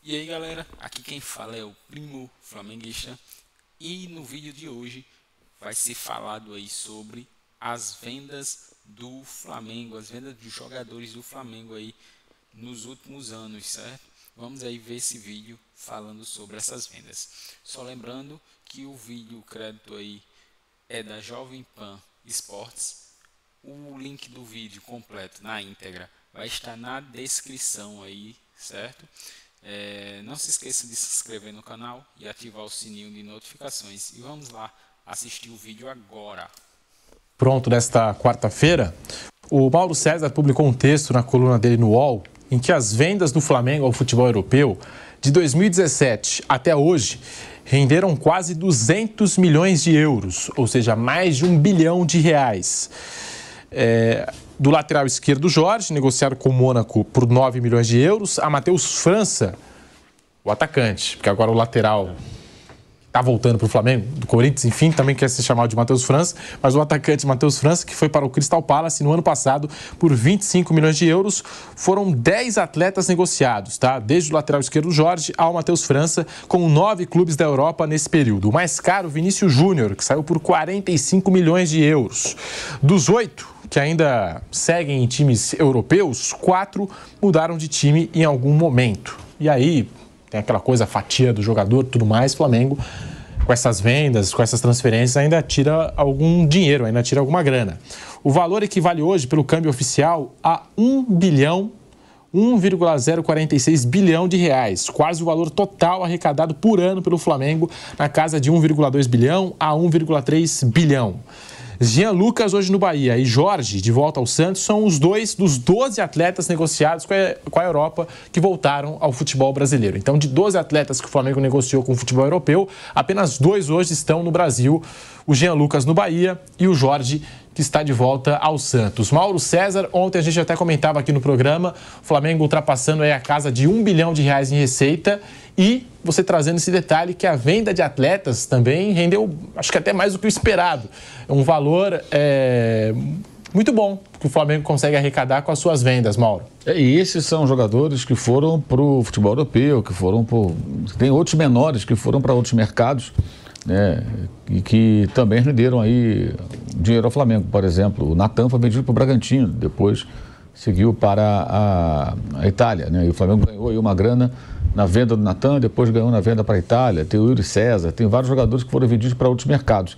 E aí galera, aqui quem fala é o Primo Flamenguista e no vídeo de hoje vai ser falado aí sobre as vendas do Flamengo, as vendas dos jogadores do Flamengo aí nos últimos anos, certo? Vamos aí ver esse vídeo falando sobre essas vendas. Só lembrando que o vídeo, o crédito aí é da Jovem Pan Esportes. O link do vídeo completo na íntegra vai estar na descrição aí, certo? Não se esqueça de se inscrever no canal e ativar o sininho de notificações. E vamos lá assistir o vídeo agora. Pronto, nesta quarta-feira, o Mauro César publicou um texto na coluna dele no UOL em que as vendas do Flamengo ao futebol europeu de 2017 até hoje renderam quase 200 milhões de euros, ou seja, mais de R$1 bilhão. Do lateral esquerdo Jorge, negociado com o Mônaco por 9 milhões de euros, a Matheus França, o atacante, porque agora o lateral está voltando para o Flamengo, do Corinthians, enfim, também quer ser chamado de Matheus França, mas o atacante Matheus França, que foi para o Crystal Palace no ano passado por 25 milhões de euros, foram 10 atletas negociados, tá? Desde o lateral esquerdo Jorge ao Matheus França, com 9 clubes da Europa nesse período. O mais caro, Vinícius Júnior, que saiu por 45 milhões de euros. Dos 8 que ainda seguem em times europeus, 4 mudaram de time em algum momento. E aí tem aquela coisa, fatia do jogador, tudo mais. Flamengo, com essas vendas, com essas transferências, ainda tira algum dinheiro, ainda tira alguma grana. O valor equivale hoje, pelo câmbio oficial, a 1,046 bilhão de reais, quase o valor total arrecadado por ano pelo Flamengo, na casa de 1,2 bilhão a 1,3 bilhão. Jean Lucas hoje no Bahia e Jorge, de volta ao Santos, são os dois dos 12 atletas negociados com a Europa que voltaram ao futebol brasileiro. Então, de 12 atletas que o Flamengo negociou com o futebol europeu, apenas 2 hoje estão no Brasil. O Jean Lucas no Bahia e o Jorge, que está de volta ao Santos. Mauro César, ontem a gente até comentava aqui no programa, o Flamengo ultrapassando aí a casa de R$1 bilhão em receita, e você trazendo esse detalhe que a venda de atletas também rendeu, acho que até mais do que o esperado. É um valor muito bom que o Flamengo consegue arrecadar com as suas vendas, Mauro. E esses são jogadores que foram para o futebol europeu, que foram tem outros menores que foram para outros mercados, né, e que também renderam aí dinheiro ao Flamengo. Por exemplo, o Natan foi vendido para o Bragantino, depois seguiu para a Itália, né, e o Flamengo ganhou aí uma grana na venda do Natan, depois ganhou na venda para a Itália. Tem o Yuri César, tem vários jogadores que foram vendidos para outros mercados.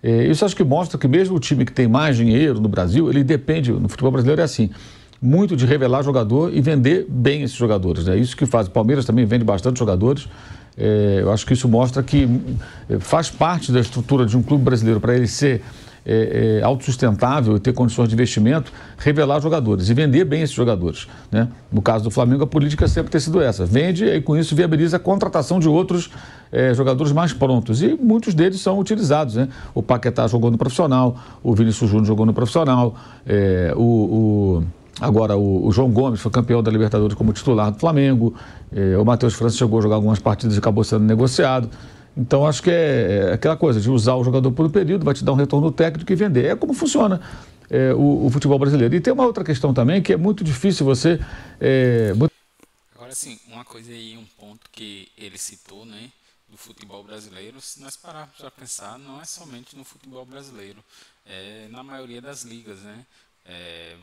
Isso acho que mostra que mesmo o time que tem mais dinheiro no Brasil, ele depende, no futebol brasileiro é assim, muito de revelar jogador e vender bem esses jogadores. É isso que faz. O Palmeiras também vende bastante jogadores. Eu acho que isso mostra que faz parte da estrutura de um clube brasileiro para ele ser autossustentável e ter condições de investimento, revelar jogadores e vender bem esses jogadores, né? No caso do Flamengo, a política sempre tem sido essa. Vende e com isso viabiliza a contratação de outros jogadores mais prontos. E muitos deles são utilizados, né? O Paquetá jogou no profissional, o Vinícius Júnior jogou no profissional, agora o João Gomes foi campeão da Libertadores como titular do Flamengo, o Matheus França chegou a jogar algumas partidas e acabou sendo negociado. Então, acho que é aquela coisa de usar o jogador por um período, vai te dar um retorno técnico e vender. É como funciona o futebol brasileiro. E tem uma outra questão também, que é muito difícil você... Agora sim, uma coisa aí, um ponto que ele citou, né, do futebol brasileiro, se nós pararmos para pensar, não é somente no futebol brasileiro, é na maioria das ligas, né?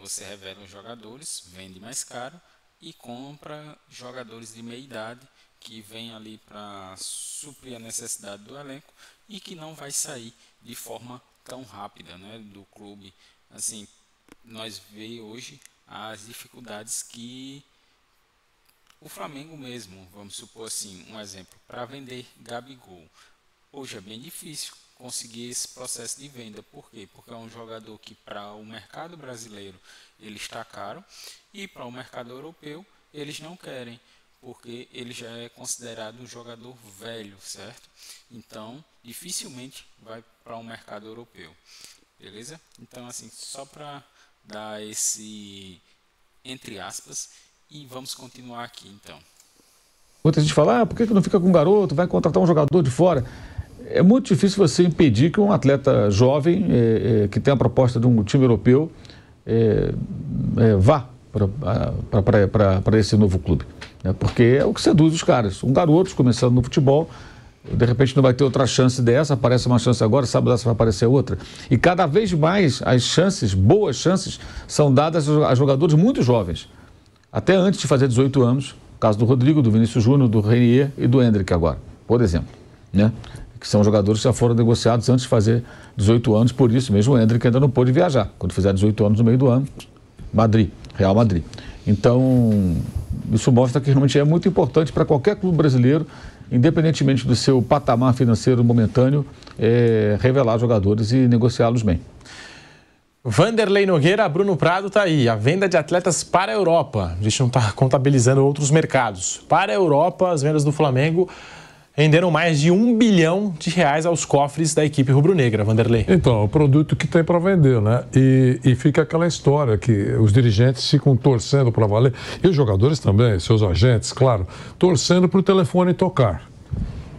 Você revela os jogadores, vende mais caro e compra jogadores de meia idade, que vem ali para suprir a necessidade do elenco e que não vai sair de forma tão rápida, né, do clube. Assim, nós vemos hoje as dificuldades que o Flamengo mesmo, vamos supor assim, um exemplo, para vender Gabigol. Hoje é bem difícil conseguir esse processo de venda. Por quê? Porque é um jogador que para o mercado brasileiro ele está caro e para o mercado europeu eles não querem, porque ele já é considerado um jogador velho, certo? Então, dificilmente vai para um mercado europeu, beleza? Então, assim, só para dar esse, entre aspas, e vamos continuar aqui, então. Muita gente fala, por que não fica com um garoto, vai contratar um jogador de fora? É muito difícil você impedir que um atleta jovem, que tem a proposta de um time europeu, vá para esse novo clube. né? Porque é o que seduz os caras. Um garoto começando no futebol, de repente não vai ter outra chance dessa, aparece uma chance agora, sabe lá se vai aparecer outra. E cada vez mais as chances, boas chances, são dadas a jogadores muito jovens. Até antes de fazer 18 anos, no caso do Rodrigo, do Vinícius Júnior, do Renier e do Endrick agora, por exemplo, né? Que são jogadores que já foram negociados antes de fazer 18 anos, por isso mesmo o Endrick ainda não pôde viajar. Quando fizer 18 anos no meio do ano, Real Madrid. Então, isso mostra que realmente é muito importante para qualquer clube brasileiro, independentemente do seu patamar financeiro momentâneo, revelar jogadores e negociá-los bem. Vanderlei Nogueira, Bruno Prado está aí. A venda de atletas para a Europa. A gente não está contabilizando outros mercados. Para a Europa, as vendas do Flamengo renderam mais de R$1 bilhão aos cofres da equipe rubro-negra, Vanderlei. Então, é o produto que tem para vender, né? E fica aquela história que os dirigentes ficam torcendo para valer, e os jogadores também, seus agentes, claro, torcendo para o telefone tocar.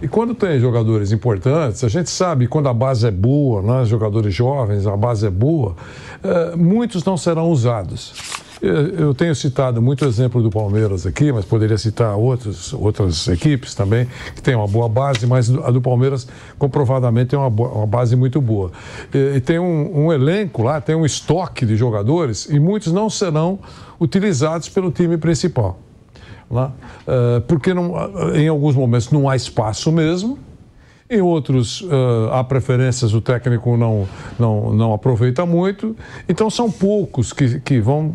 E quando tem jogadores importantes, a gente sabe quando a base é boa, né? Jogadores jovens, a base é boa, muitos não serão usados. Eu tenho citado muito exemplo do Palmeiras aqui, mas poderia citar outras equipes também que têm uma boa base, mas a do Palmeiras comprovadamente tem uma base muito boa. E tem um elenco lá, tem um estoque de jogadores e muitos não serão utilizados pelo time principal. Né? Porque em alguns momentos não há espaço mesmo. Em outros, há preferências, o técnico não aproveita muito. Então, são poucos que vão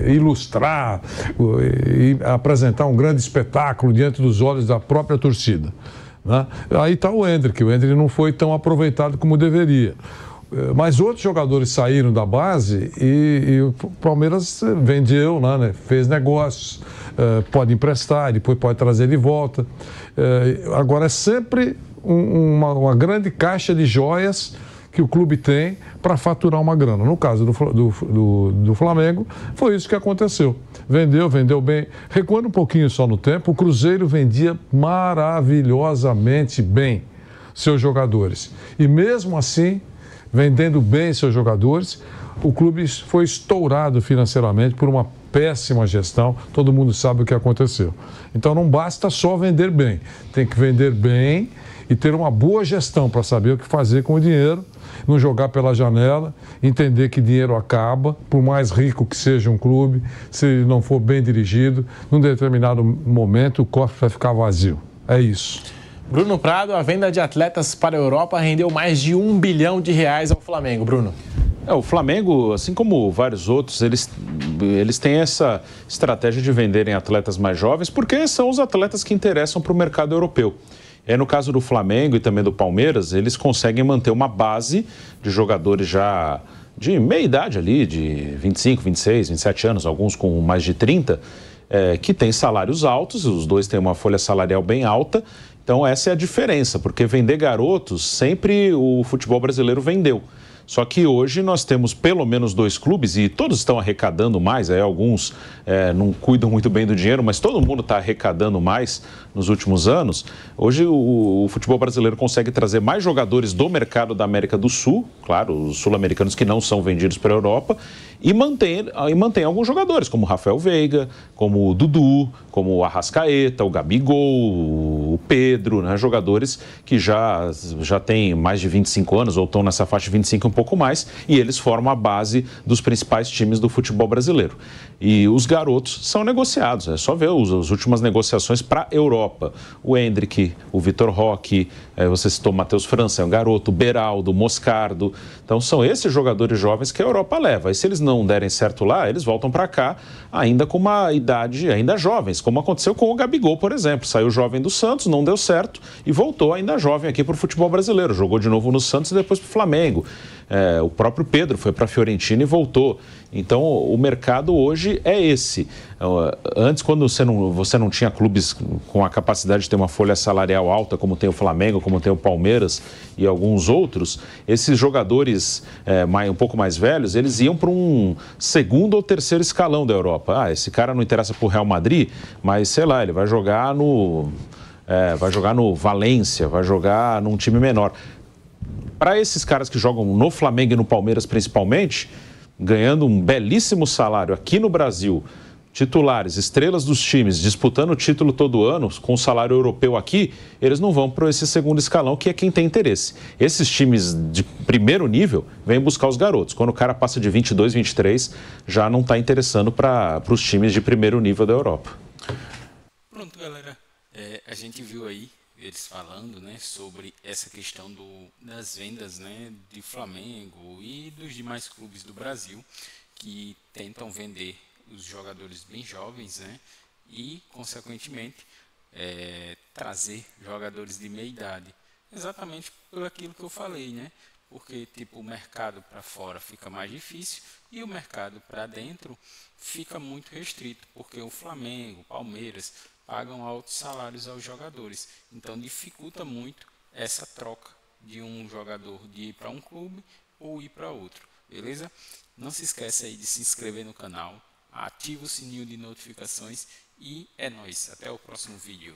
ilustrar e apresentar um grande espetáculo diante dos olhos da própria torcida. Né? Aí está o Endrick não foi tão aproveitado como deveria. Mas outros jogadores saíram da base e o Palmeiras vendeu, né? Fez negócios, pode emprestar, depois pode trazer de volta. Agora é sempre uma grande caixa de joias que o clube tem para faturar uma grana. No caso do Flamengo, foi isso que aconteceu. Vendeu bem. Recuando um pouquinho só no tempo, o Cruzeiro vendia maravilhosamente bem seus jogadores. E mesmo assim, vendendo bem seus jogadores, o clube foi estourado financeiramente por uma péssima gestão. Todo mundo sabe o que aconteceu. Então não basta só vender bem, tem que vender bem e ter uma boa gestão para saber o que fazer com o dinheiro, não jogar pela janela, entender que dinheiro acaba, por mais rico que seja um clube, se ele não for bem dirigido, num determinado momento o cofre vai ficar vazio. É isso. Bruno Prado, a venda de atletas para a Europa rendeu mais de R$1 bilhão ao Flamengo. Bruno. O Flamengo, assim como vários outros, eles têm essa estratégia de venderem atletas mais jovens porque são os atletas que interessam para o mercado europeu. No caso do Flamengo e também do Palmeiras, eles conseguem manter uma base de jogadores já de meia idade ali, de 25, 26, 27 anos, alguns com mais de 30, que têm salários altos, os dois têm uma folha salarial bem alta. Então essa é a diferença, porque vender garotos sempre o futebol brasileiro vendeu. Só que hoje nós temos pelo menos 2 clubes e todos estão arrecadando mais, alguns não cuidam muito bem do dinheiro, mas todo mundo está arrecadando mais nos últimos anos. Hoje o futebol brasileiro consegue trazer mais jogadores do mercado da América do Sul, claro, os sul-americanos que não são vendidos para a Europa, e mantém alguns jogadores, como o Rafael Veiga, como o Dudu, como o Arrascaeta, o Gabigol, o Pedro, né? Jogadores que já têm mais de 25 anos ou estão nessa faixa de 25 um pouco mais, e eles formam a base dos principais times do futebol brasileiro. E os garotos são negociados, é só ver as últimas negociações para a Europa. O Endrick, o Vitor Roque, você citou o Matheus França, é um garoto, o Beraldo, o Moscardo. Então são esses jogadores jovens que a Europa leva. E se eles não derem certo lá, eles voltam para cá ainda com uma idade ainda jovens, como aconteceu com o Gabigol, por exemplo. Saiu jovem do Santos, não deu certo e voltou ainda jovem aqui para o futebol brasileiro. Jogou de novo no Santos e depois para o Flamengo. O próprio Pedro foi para a Fiorentina e voltou. Então, o mercado hoje é esse. Antes, quando você não tinha clubes com a capacidade de ter uma folha salarial alta, como tem o Flamengo, como tem o Palmeiras e alguns outros, esses jogadores um pouco mais velhos, eles iam para um segundo ou terceiro escalão da Europa. Esse cara não interessa para o Real Madrid, mas, sei lá, ele vai jogar no Valência, vai jogar num time menor. Para esses caras que jogam no Flamengo e no Palmeiras principalmente, ganhando um belíssimo salário aqui no Brasil, titulares, estrelas dos times, disputando o título todo ano, com o salário europeu aqui, eles não vão para esse segundo escalão, que é quem tem interesse. Esses times de primeiro nível vêm buscar os garotos. Quando o cara passa de 22, 23, já não está interessando para os times de primeiro nível da Europa. Pronto, galera. A gente viu aí eles falando, né, sobre essa questão das vendas, né, de Flamengo e dos demais clubes do Brasil que tentam vender os jogadores bem jovens, né, e consequentemente trazer jogadores de meia idade, exatamente por aquilo que eu falei, né, porque tipo o mercado para fora fica mais difícil e o mercado para dentro fica muito restrito, porque o Flamengo, Palmeiras pagam altos salários aos jogadores, então dificulta muito essa troca de um jogador de ir para um clube ou ir para outro, beleza? Não se esqueça aí de se inscrever no canal, ativa o sininho de notificações e é nóis, até o próximo vídeo.